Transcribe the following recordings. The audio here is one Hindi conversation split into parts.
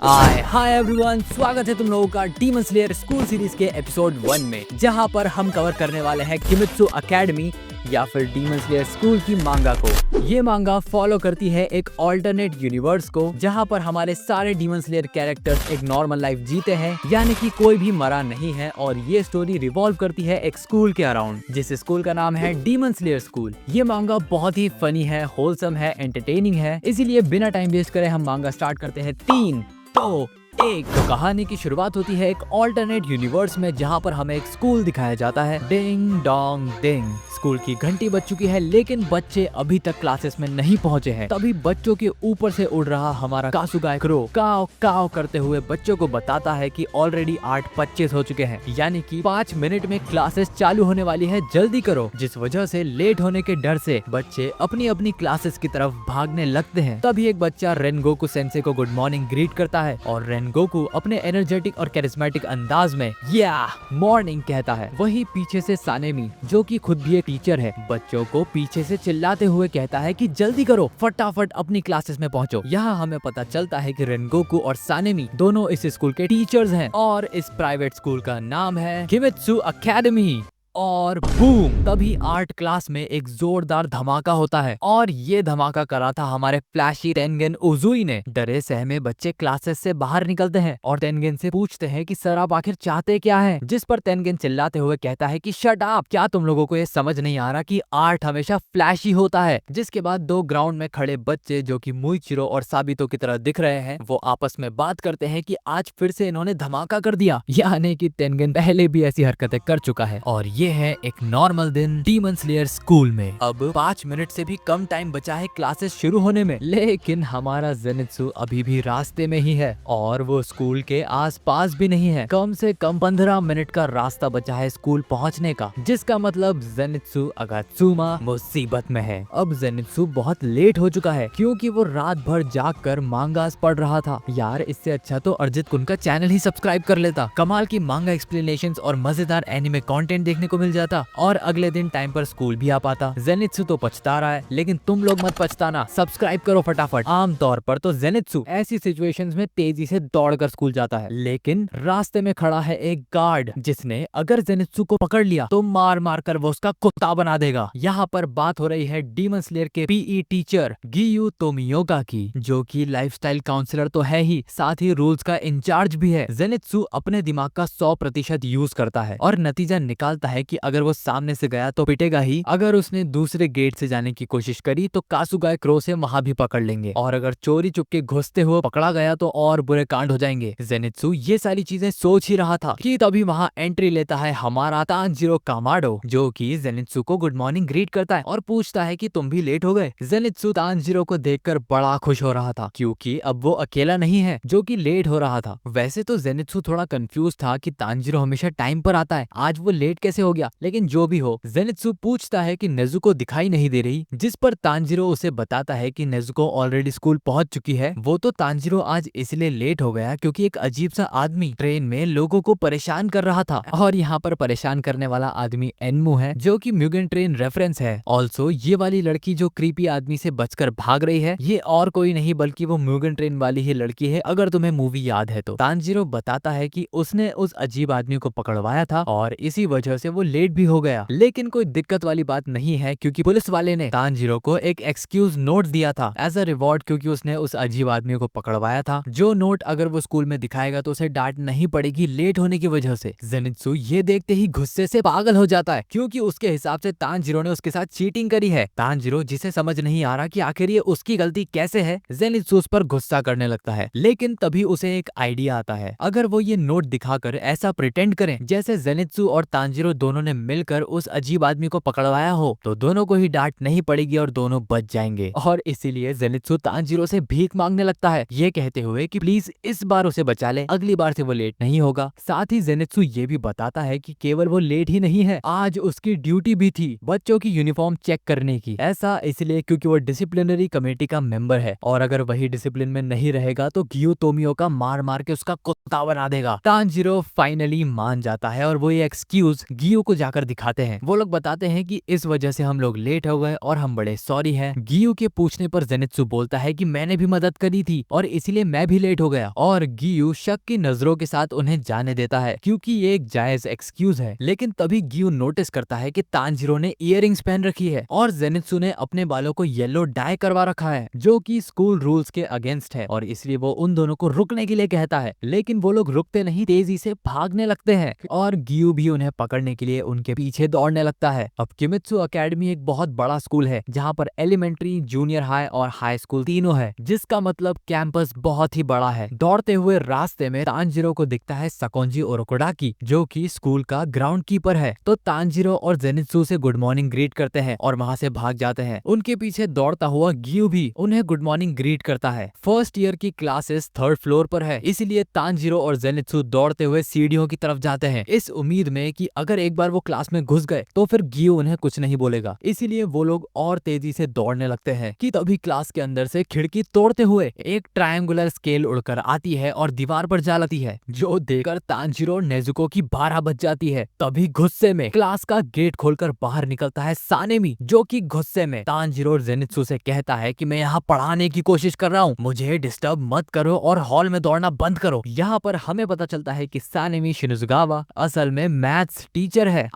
हाय एवरीवन, स्वागत है तुम लोगों का डीमन स्लेयर स्कूल सीरीज के एपिसोड 1 में, जहां पर हम कवर करने वाले हैं किमित्सु एकेडमी या फिर डीमन स्लेयर स्कूल की मांगा को। ये मांगा फॉलो करती है एक ऑल्टरनेट यूनिवर्स को, जहां पर हमारे सारे डीमन स्लेयर कैरेक्टर्स एक नॉर्मल लाइफ जीते हैं, यानी कि कोई भी मरा नहीं है। और ये स्टोरी रिवॉल्व करती है एक स्कूल के अराउंड, जिस स्कूल का नाम है डीमन स्लेयर स्कूल। ये मांगा बहुत ही फनी है, होलसम है, एंटरटेनिंग है, इसीलिए बिना टाइम वेस्ट करे हम मांगा स्टार्ट करते हैं। 3, 2, 1। तो कहानी की शुरुआत होती है एक ऑल्टरनेट यूनिवर्स में, जहां पर हमें एक स्कूल दिखाया जाता है। डिंग डोंग डिंग, स्कूल की घंटी बज चुकी है, लेकिन बच्चे अभी तक क्लासेस में नहीं पहुंचे हैं। तभी बच्चों के ऊपर से उड़ रहा हमारा कासुगाई क्रो काव काव करते हुए बच्चों को बताता है कि ऑलरेडी 8:25 हो चुके हैं, यानी कि 5 मिनट में क्लासेस चालू होने वाली है, जल्दी करो। जिस वजह से लेट होने के डर से बच्चे अपनी अपनी क्लासेस की तरफ भागने लगते हैं। तभी एक बच्चा रेनगोकू सेंसे को गुड मॉर्निंग ग्रीट करता है और रेनगोकू अपने एनर्जेटिक और कैरिस्मेटिक अंदाज में या मॉर्निंग कहता है। वही पीछे से सानेमी, जो कि खुद भी एक टीचर है, बच्चों को पीछे से चिल्लाते हुए कहता है कि जल्दी करो, फटाफट अपनी क्लासेस में पहुंचो। यहाँ हमें पता चलता है कि रेनगोकू और सानेमी दोनों इस स्कूल के टीचर्स हैं और इस प्राइवेट स्कूल का नाम है किमित्सु एकेडमी। और बूम, तभी आर्ट क्लास में एक जोरदार धमाका होता है और ये धमाका करा था हमारे फ्लैशी टेनगेन उजुई ने। डरे सहमे बच्चे क्लासेस से बाहर निकलते हैं और टेनगेन से पूछते हैं कि सर आप आखिर चाहते क्या है, जिस पर टेनगेन चिल्लाते हुए कहता है कि शट अप, क्या तुम लोगों को ये समझ नहीं आ रहा कि आर्ट हमेशा फ्लैशी होता है। जिसके बाद दो ग्राउंड में खड़े बच्चे, जो कि मुइचिरो और साबितो की तरह दिख रहे हैं, वो आपस में बात करते हैं कि आज फिर से इन्होंने धमाका कर दिया, यानी कि टेनगेन पहले भी ऐसी हरकतें कर चुका है। और ये है एक नॉर्मल दिन डीमन स्लेयर स्कूल में। अब 5 मिनट से भी कम टाइम बचा है क्लासेस शुरू होने में, लेकिन हमारा जेनित्सु अभी भी रास्ते में ही है और वो स्कूल के आसपास भी नहीं है। कम से कम 15 मिनट का रास्ता बचा है स्कूल पहुंचने का, जिसका मतलब जेनित्सु अगात्सुमा मुसीबत में है। अब जेनित्सु बहुत लेट हो चुका है क्योंकि वो रात भर जाग कर मांगास पढ़ रहा था। यार, इससे अच्छा तो अर्जित कुन का चैनल ही सब्सक्राइब कर लेता। कमाल की मांगा एक्सप्लेनेशंस और मजेदार एनिमे कंटेंट देखने को मिल जाता और अगले दिन टाइम पर स्कूल भी आ पाता। जेनित्सु तो पछता रहा है, लेकिन तुम लोग मत पछताना, सब्सक्राइब करो फटाफट। आमतौर पर तो जेनित्सु ऐसी सिचुएशंस में तेजी से दौड़कर स्कूल जाता है, लेकिन रास्ते में खड़ा है एक गार्ड, जिसने अगर जेनित्सु को पकड़ लिया तो मार मार कर वो उसका कुत्ता बना देगा। यहाँ पर बात हो रही है डीमन स्लेयर के पीई टीचर गियू तोमियोगा की, जो कि लाइफस्टाइल काउंसलर तो है ही, साथ ही रूल्स का इंचार्ज भी है। जेनित्सु अपने दिमाग का 100% यूज करता है और नतीजा निकालता है कि अगर वो सामने से गया तो पिटेगा ही, अगर उसने दूसरे गेट से जाने की कोशिश करी तो कासुगाई क्रो से वहां भी पकड़ लेंगे, और अगर चोरी चुपके घुसते हुए पकड़ा गया तो और बुरे कांड हो जाएंगे। जेनित्सु ये सारी चीजें सोच ही रहा था कि तभी वहां एंट्री लेता है हमारा तानजीरो कामाडो, जो कि जेनित्सु को गुड मॉर्निंग ग्रीट करता है और पूछता है कि तुम भी लेट हो गए। जेनित्सु तानजीरो को देखकर बड़ा खुश हो रहा था, क्योंकि अब वो अकेला नहीं है जो कि लेट हो रहा था। वैसे तो जेनित्सु थोड़ा कंफ्यूज था कि तानजीरो हमेशा टाइम पर आता है, आज वो लेट कैसे हो गया, लेकिन जो भी हो, जेनित्सु पूछता है कि नेजुको दिखाई नहीं दे रही, जिस पर तानजीरो उसे बताता है कि नेजुको ऑलरेडी स्कूल पहुंच चुकी है। वो तो तानजीरो आज इसलिए लेट हो गया क्योंकि एक अजीब सा आदमी ट्रेन में लोगों को परेशान कर रहा था, और यहाँ पर परेशान करने वाला आदमी एनमू है, जो कि म्यूगन ट्रेन रेफरेंस है। ऑल्सो ये वाली लड़की जो क्रीपी आदमी से बचकर भाग रही है, ये और कोई नहीं बल्कि वो म्यूगन ट्रेन वाली ही लड़की है, अगर तुम्हें मूवी याद है तो। तानजीरो बताता है कि उसने उस अजीब आदमी को पकड़वाया था और इसी वजह से वो लेट भी हो गया, लेकिन कोई दिक्कत वाली बात नहीं है क्योंकि पुलिस वाले ने तानजीरो को एक एक्सक्यूज नोट दिया था एज अ रिवॉर्ड, क्योंकि उसने उस अजीब आदमी को पकड़वाया था। जो नोट अगर वो स्कूल में दिखाएगा तो उसे डांट नहीं पड़ेगी लेट होने की वजह से। जेनित्सु ये देखते ही गुस्से से पागल हो जाता है, क्योंकि उसके हिसाब से तानजीरो ने उसके साथ चीटिंग करी है। तानजीरो, जिसे समझ नहीं आ रहा कि आखिर ये उसकी गलती कैसे है, जेनित्सु उस पर गुस्सा करने लगता है, लेकिन तभी उसे एक आइडिया आता है। अगर वो ये नोट दिखाकर ऐसा प्रिटेंड करें जैसे जेनित्सु और तानजीरो दोनों ने मिलकर उस अजीब आदमी को पकड़वाया हो, तो दोनों को ही डांट नहीं पड़ेगी और दोनों बच जाएंगे। और इसीलिए जेनित्सु तानजीरो से भीख मांगने लगता है, ये कहते हुए कि प्लीज इस बार उसे बचा ले, अगली बार से वो लेट नहीं होगा। साथ ही जेनित्सु ये भी बताता है कि केवल वो लेट ही नहीं है, आज उसकी ड्यूटी भी थी बच्चों की यूनिफॉर्म चेक करने की। ऐसा इसलिए क्योंकि वो डिसिप्लिनरी कमेटी का मेंबर है, और अगर वही डिसिप्लिन में नहीं रहेगा तो गियो तोमियो का मार मार के उसका कुत्ता बना देगा। तानजीरो फाइनली मान जाता है और वो ये एक्सक्यूज गियो गियू को जाकर दिखाते हैं। वो लोग बताते हैं कि इस वजह से हम लोग लेट हो गए और हम बड़े सॉरी हैं। गियू के पूछने पर जेनित्सु बोलता है कि मैंने भी मदद करी थी और इसीलिए मैं भी लेट हो गया, और गियू शक की नजरों के साथ उन्हें जाने देता है क्योंकि ये एक जायज एक्सक्यूज है। लेकिन तभी गियू नोटिस करता है कि तांजीरो ने इयररिंग्स पहन रखी है और जेनित्सु ने अपने बालों को येलो डाई करवा रखा है, जो कि स्कूल रूल्स के अगेंस्ट है, और इसलिए वो उन दोनों को रुकने के लिए कहता है। लेकिन वो लोग रुकते नहीं, तेजी से भागने लगते हैं और गियू भी उन्हें पकड़ने के लिए उनके पीछे दौड़ने लगता है। अब किमित्सु अकेडमी एक बहुत बड़ा स्कूल है जहाँ पर एलिमेंट्री, जूनियर हाई और हाई स्कूल तीनों है, जिसका मतलब कैंपस बहुत ही बड़ा है। दौड़ते हुए रास्ते में तांजीरो को दिखता है सकोंजी ओरोकोडाकी, जो कि स्कूल का ग्राउंड कीपर है। तो तांजीरो और जेनित्सु से गुड मॉर्निंग ग्रीट करते हैं और वहाँ से भाग जाते हैं। उनके पीछे दौड़ता हुआ गियू भी उन्हें गुड मॉर्निंग ग्रीट करता है। फर्स्ट ईयर की क्लासेस थर्ड फ्लोर पर है, इसीलिए तांजीरो और जेनित्सु दौड़ते हुए सीढ़ियों की तरफ जाते हैं, इस उम्मीद में कि अगर एक बार वो क्लास में घुस गए तो फिर गियू उन्हें कुछ नहीं बोलेगा। इसीलिए वो लोग और तेजी से दौड़ने लगते हैं कि तभी क्लास के अंदर से खिड़की तोड़ते हुए एक ट्रायंगुलर स्केल उड़कर आती है और दीवार पर जा लगती है, जो देखकर तांजीरो और नेजुको की 12 बज जाती है। तभी गुस्से में क्लास का गेट खोलकर बाहर निकलता है सानेमी, जो कि गुस्से में तांजीरो और जेनित्सु से कहता है कि मैं यहाँ पढ़ाने की कोशिश कर रहा हूँ, मुझे डिस्टर्ब मत करो और हॉल में दौड़ना बंद करो। यहाँ पर हमें पता चलता है कि सानेमी शिनुजुगावा असल में मैथ्स टीचर है।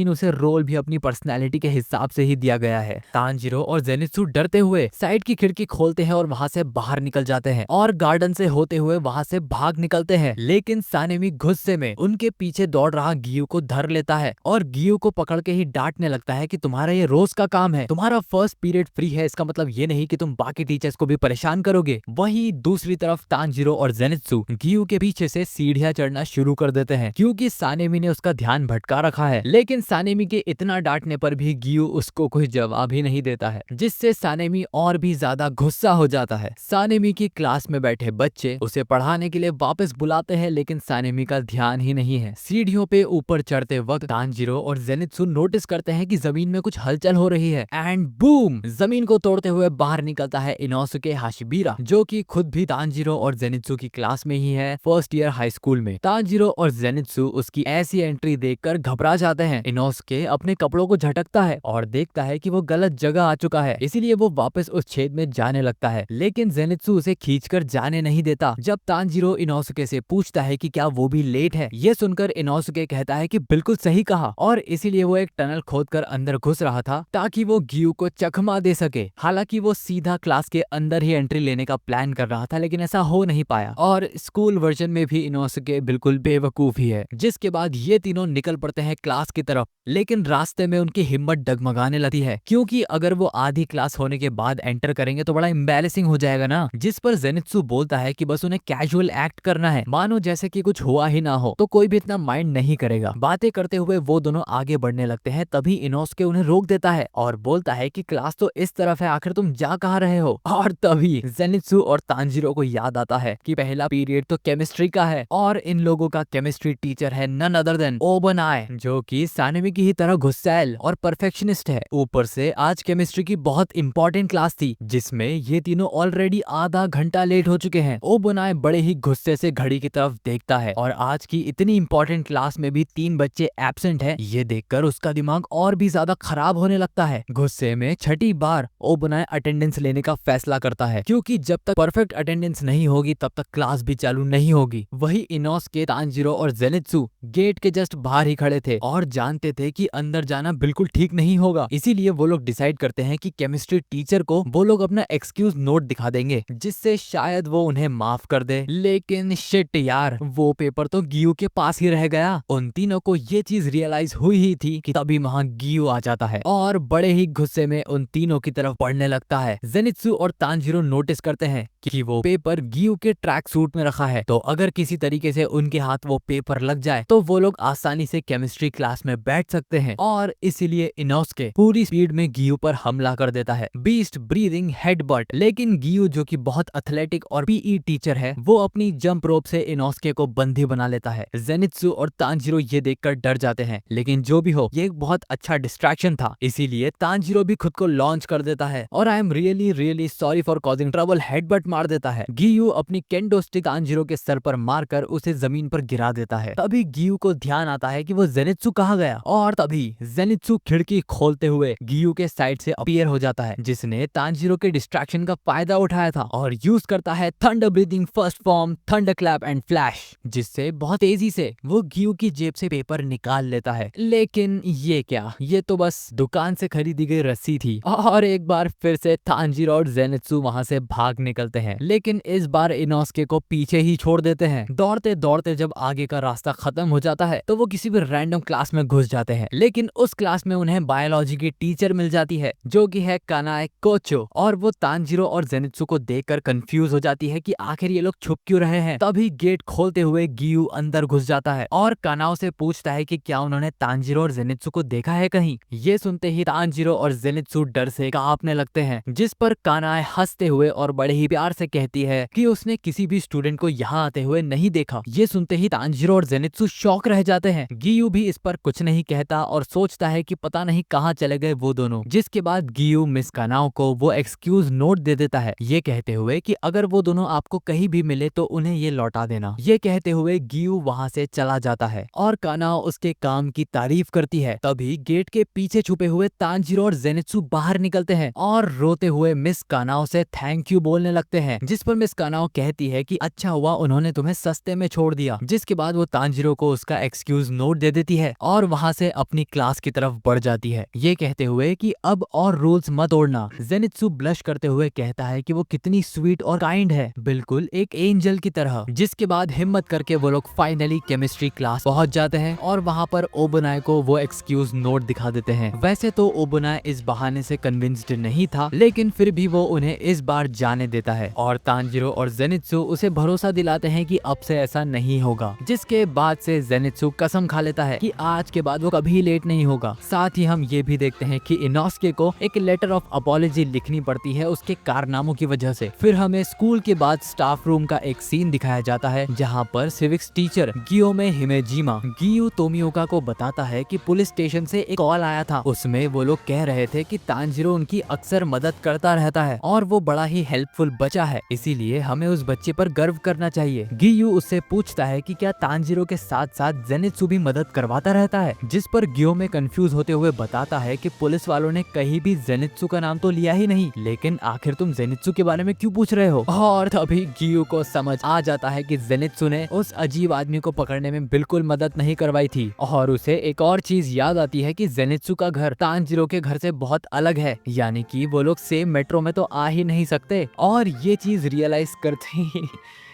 उसे रोल भी अपनी पर्सनैलिटी के हिसाब से ही दिया गया है। तांजीरो और जेनित्सु डरते हुए साइड की खिड़की खोलते हैं और वहाँ से बाहर निकल जाते हैं और गार्डन से होते हुए वहाँ से भाग निकलते हैं। लेकिन सानेमी गुस्से में उनके पीछे दौड़ रहा गियू को धर लेता है और गियू को पकड़ के ही डांटने लगता है कि तुम्हारा ये रोज का काम है, तुम्हारा फर्स्ट पीरियड फ्री है, इसका मतलब ये नहीं कि तुम बाकी टीचर्स को भी परेशान करोगे। वहीं दूसरी तरफ तांजीरो और जेनित्सु गियू के पीछे से सीढ़ियां चढ़ना शुरू कर देते हैं क्योंकि सानेमी ने उसका ध्यान भटका रखा है। लेकिन सानेमी के इतना डांटने पर भी गियू उसको कोई जवाब ही नहीं देता है, जिससे सानेमी और भी ज्यादा गुस्सा हो जाता है। सानेमी की क्लास में बैठे बच्चे उसे पढ़ाने के लिए वापस बुलाते हैं, लेकिन सानेमी का ध्यान ही नहीं है। सीढ़ियों पे ऊपर चढ़ते वक्त तांजीरो और जेनित्सु नोटिस करते हैं कि जमीन में कुछ हलचल हो रही है एंड बूम, जमीन को तोड़ते हुए बाहर निकलता है इनोसुके हाशिबिरा, जो कि खुद भी तांजीरो और जेनित्सु की क्लास में ही है, फर्स्ट ईयर हाई स्कूल में। तांजीरो और जेनित्सु उसकी ऐसी एंट्री देखकर घबरा जाते हैं। इनोसुके अपने कपड़ों को झटकता है और देखता है कि वो गलत जगह आ चुका है, इसीलिए वो वापस उस छेद में जाने लगता है। लेकिन जेनित्सु उसे खींचकर जाने नहीं देता। जब तांजीरो इनोसुके से पूछता है कि क्या वो भी लेट है, ये सुनकर इनोसुके कहता है कि बिल्कुल सही कहा, और इसीलिए वो एक टनल खोदकर अंदर घुस रहा था ताकि वो गियू को चकमा दे सके। हालांकि वो सीधा क्लास के अंदर ही एंट्री लेने का प्लान कर रहा था, लेकिन ऐसा हो नहीं पाया और स्कूल वर्जन में भी इनोसुके बिल्कुल बेवकूफ ही है। जिसके बाद ये तीनों निकल पड़ते हैं क्लास की तरफ, लेकिन रास्ते में उनकी हिम्मत डगमगाने लगती है क्योंकि अगर वो आधी क्लास होने के बाद एंटर करेंगे तो बड़ा एम्बैरेसिंग हो जाएगा ना। जिस पर जेनित्सु बोलता है कि बस उन्हें कैजुअल एक्ट करना है, मानो जैसे कि कुछ हुआ ही ना हो, तो कोई भी इतना माइंड नहीं करेगा। बातें करते हुए वो दोनों आगे बढ़ने लगते हैं, तभी इनोसुके उन्हें रोक देता है और बोलता है कि क्लास तो इस तरफ है, आखिर तुम जा कहाँ रहे हो। और तभी जेनित्सु और तांजीरो को याद आता है कि पहला पीरियड तो केमिस्ट्री का है और इन लोगों का केमिस्ट्री टीचर है नन अदर देन ओबनाए, जो कि सानेमी की ही तरह गुस्सैल और परफेक्शनिस्ट है। ऊपर से आज केमिस्ट्री की बहुत इंपॉर्टेंट क्लास थी जिसमें ये तीनों ऑलरेडी आधा घंटा लेट हो चुके हैं। ओबनाए बड़े ही गुस्से से घड़ी की तरफ देखता है और आज की इतनी इंपॉर्टेंट क्लास में भी 3 बच्चे एब्सेंट हैं, ये देखकर उसका दिमाग और भी ज्यादा खराब होने लगता है। गुस्से में छठी बार ओबनाए अटेंडेंस लेने का फैसला करता है क्योंकि जब तक परफेक्ट अटेंडेंस नहीं होगी तब तक क्लास भी चालू नहीं होगी। वही इनोसुके, तांजीरो और जेनित्सु गेट के जस्ट बाहर ही खड़े थे और जानते थे कि अंदर जाना बिल्कुल ठीक नहीं होगा, इसीलिए वो लोग डिसाइड करते हैं कि केमिस्ट्री टीचर को वो लोग अपना एक्सक्यूज नोट दिखा देंगे जिससे शायद वो उन्हें माफ कर दे। लेकिन शिट यार, वो पेपर तो गियू के पास ही रह गया। उन तीनों को ये चीज रियलाइज हुई ही थी कि तभी वहां गियू आ जाता है और बड़े ही गुस्से में उन तीनों की तरफ बढ़ने लगता है। जेनित्सु और तांजीरो नोटिस करते हैं कि वो पेपर गियू के ट्रैक सूट में रखा है, तो अगर किसी तरीके से उनके हाथ वो पेपर लग जाए तो वो लोग आसानी से केमिस्ट्री क्लास में बैठ सकते हैं, और इसीलिए इनोसुके पूरी स्पीड में गियू पर हमला कर देता है, बीस्ट ब्रीदिंग हेडबट। लेकिन गियू, जो कि बहुत एथलेटिक और पीई टीचर है, वो अपनी जंप रोप से इनोसुके को बंदी बना लेता है। जेनित्सु और तांजीरो ये देखकर डर जाते हैं, लेकिन जो भी हो ये एक बहुत अच्छा डिस्ट्रैक्शन था, इसीलिए तांजीरो भी खुद को लॉन्च कर देता है और I am really really sorry for causing trouble headbutt मार देता है। गियू अपनी केंडो स्टिक तांजीरो के सर पर मारकर उसे जमीन पर गिरा देता है। तभी गियू को ध्यान आता है कि वो जेनित्सु जेनित्सु कहाँ गया। और तभी जेनित्सु खिड़की खोलते हुए गियू के साइड से अपीयर हो जाता है, जिसने तांजीरो के डिस्ट्रैक्शन का फायदा उठाया था और यूज करता है thunder breathing first form, thunder clap and flash, जिससे बहुत तेजी से वो गियू की जेब से पेपर निकाल लेता है। लेकिन ये क्या, ये तो बस दुकान से खरीदी गई रस्सी थी। और एक बार फिर से तांजीरो और जेनित्सु वहां से भाग निकलते हैं, लेकिन इस बार इनोस्के को पीछे ही छोड़ देते हैं। दौड़ते दौड़ते जब आगे का रास्ता खत्म हो जाता है तो वो किसी भी रैंडम क्लास में घुस जाते हैं, लेकिन उस क्लास में उन्हें बायोलॉजी की टीचर मिल जाती है जो कि है कानाए कोचो। और वो तांजीरो और जेनित्सु को देखकर कंफ्यूज हो जाती है कि आखिर ये लोग छुप क्यों रहे हैं। तभी गेट खोलते हुए गियू अंदर घुस जाता है और कानाओ से पूछता है कि क्या उन्होंने तांजीरो और जेनित्सु को देखा है कहीं। ये सुनते ही तांजीरो और जेनित्सु डर से कांपने लगते हैं, जिस पर कानाए हंसते हुए और बड़े ही प्यार से कहती है कि उसने किसी भी स्टूडेंट को यहाँ आते हुए नहीं देखा। ये सुनते ही तांजीरो और जेनित्सु शॉक रह जाते हैं। गियू भी इस पर कुछ नहीं कहता और सोचता है कि पता नहीं कहाँ चले गए वो दोनों। जिसके बाद गियू मिस कानाओ को वो एक्सक्यूज नोट दे देता है, ये कहते हुए कि अगर वो दोनों आपको कहीं भी मिले तो उन्हें ये लौटा देना। ये कहते हुए गियू वहाँ से चला जाता है और कानाओ उसके काम की तारीफ करती है। तभी गेट के पीछे छुपे हुए तांजीरो और जेनित्सु बाहर निकलते हैं और रोते हुए मिस कानाओ से थैंक यू बोलने लगते हैं, जिस पर मिस कानाओ कहती है कि अच्छा हुआ उन्होंने तुम्हें सस्ते में छोड़ दिया। जिसके बाद वो तांजीरो को उसका एक्सक्यूज नोट दे देती है और वहाँ से अपनी क्लास की तरफ बढ़ जाती है, ये कहते हुए कि अब और रूल्स मत तोड़ना। जेनित्सु ब्लश करते हुए कहता है कि वो कितनी स्वीट और काइंड है, बिल्कुल एक एंजल की तरह। जिसके बाद हिम्मत करके वो लोग फाइनली केमिस्ट्री क्लास पहुंच जाते हैं और वहाँ पर ओबुनाए को वो एक्सक्यूज नोट दिखा देते हैं। वैसे तो ओबुनाए इस बहाने से कन्विंस्ड नहीं था, लेकिन फिर भी वो उन्हें इस बार जाने देता है और तांजीरो और जेनित्सु उसे भरोसा दिलाते हैं कि अब से ऐसा नहीं होगा। जिसके बाद से जेनित्सु कसम खा लेता है कि आज के बाद वो कभी लेट नहीं होगा। साथ ही हम ये भी देखते हैं कि इनोस्के को एक लेटर ऑफ अपॉलजी लिखनी पड़ती है उसके कारनामों की वजह से। फिर हमें स्कूल के बाद स्टाफ रूम का एक सीन दिखाया जाता है जहाँ पर सिविक्स टीचर गियोमे हिमेजिमा गियू तोमियोका को बताता है कि पुलिस स्टेशन से एक कॉल आया था। उसमें वो लोग कह रहे थे कि तांजीरो उनकी अक्सर मदद करता रहता है और वो बड़ा ही हेल्पफुल बच्चा है, इसीलिए हमें उस बच्चे पर गर्व करना चाहिए। गियू उससे पूछता है कि क्या तांजीरो के साथ साथ जेनित्सु भी मदद करवाता रहता है, जिस पर गियोमे कंफ्यूज होते हुए बताता है कि पुलिस वालों ने कहीं भी जेनित्सु का नाम तो लिया ही नहीं, लेकिन आखिर तुम जेनित्सु के बारे में क्यों पूछ रहे हो। और तभी गियू को समझ आ जाता है कि जेनित्सु ने उस अजीब आदमी को पकड़ने में बिल्कुल मदद नहीं करवाई थी। और उसे एक और चीज याद आती है कि जेनित्सु का घर तांजीरो के घर से बहुत अलग है, यानी कि वो लोग सेम मेट्रो में तो आ ही नहीं सकते। और ये चीज रियलाइज करते ही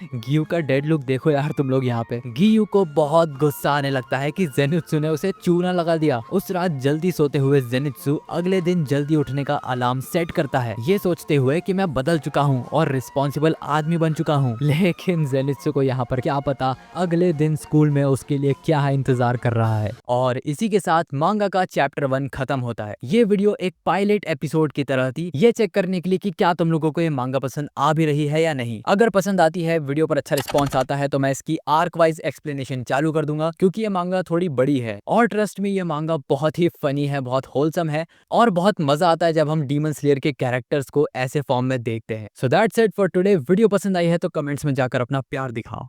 गियू का डेड लुक देखो यार तुम लोग यहाँ पे। गियू को बहुत गुस्सा आने लगता है कि जेनित्सु ने उसे चूना लगा दिया। उस रात जल्दी सोते हुए जेनित्सु अगले दिन जल्दी उठने का अलार्म सेट करता है, ये सोचते हुए कि मैं बदल चुका हूँ और रिस्पॉन्सिबल आदमी बन चुका हूँ। लेकिन जेनित्सु को यहाँ पर क्या पता अगले दिन स्कूल में उसके लिए क्या इंतजार कर रहा है। और इसी के साथ मांगा का चैप्टर 1 खत्म होता है। ये वीडियो एक पायलट एपिसोड की तरह थी, ये चेक करने के लिए कि क्या तुम लोगों को ये मांगा पसंद आ भी रही है या नहीं। अगर पसंद आती है, वीडियो पर अच्छा रिस्पॉन्स आता है तो मैं इसकी आर्क वाइज एक्सप्लेनेशन चालू कर दूंगा, क्योंकि ये मांगा थोड़ी बड़ी है और ट्रस्ट में ये मांगा बहुत ही फनी है, बहुत होलसम है और बहुत मजा आता है जब हम डीमन स्लेयर के कैरेक्टर्स को ऐसे फॉर्म में देखते हैं। So that's it for today. Video पसंद आई है तो कमेंट्स में जाकर अपना प्यार दिखाओ।